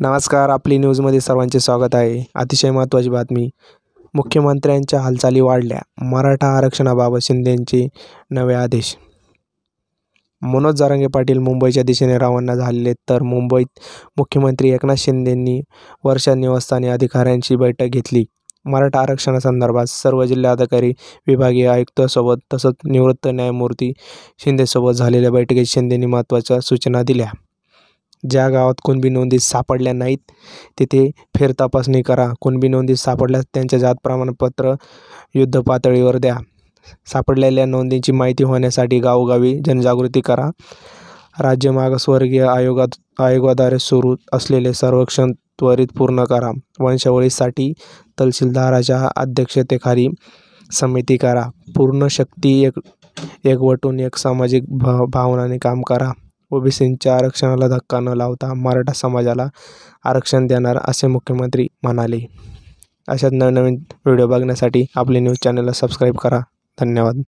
नमस्कार. आपली न्यूजमध्ये सर्वांचे स्वागत आहे. अतिशय महत्त्वाची बातमी. मुख्यमंत्र्यांच्या हालचाली वाढल्या. मराठा आरक्षणाबाबत शिंदेंचे नवे आदेश. मनोज जरांगे पाटील मुंबईच्या दिशेने रवाना झाले तर मुंबईत मुख्यमंत्री एकनाथ शिंदेंनी वर्षा निवासस्थानी अधिकाऱ्यांची बैठक घेतली. मराठा आरक्षणासंदर्भात सर्व जिल्हाधिकारी, विभागीय आयुक्तांसोबत तसंच निवृत्त न्यायमूर्ती शिंदेसोबत झालेल्या बैठकीत शिंदेंनी महत्त्वाच्या सूचना दिल्या. ज्या गावात कुणबी नोंदी सापडल्या नाहीत तिथे फेरतपासणी करा. कुणबी नोंदी सापडल्यास त्यांचे जात प्रमाणपत्र युद्धपातळीवर द्या. सापडलेल्या नोंदींची माहिती होण्यासाठी गावोगावी जनजागृती करा. राज्य मागासवर्गीय आयोगाद्वारे सुरू असलेले सर्वेक्षण त्वरित पूर्ण करा. वंशावळीसाठी तहसीलदाराच्या अध्यक्षतेखाली समिती करा. पूर्ण शक्ती एकवटून एक सामाजिक भावनाने काम करा. ओबीसींच्या आरक्षणाला धक्का न लावता मराठा समाजाला आरक्षण देणार, असे मुख्यमंत्री म्हणाले. अशाच नवनवीन व्हिडिओ बघण्यासाठी आपले न्यूज चॅनलला सबस्क्राईब करा. धन्यवाद.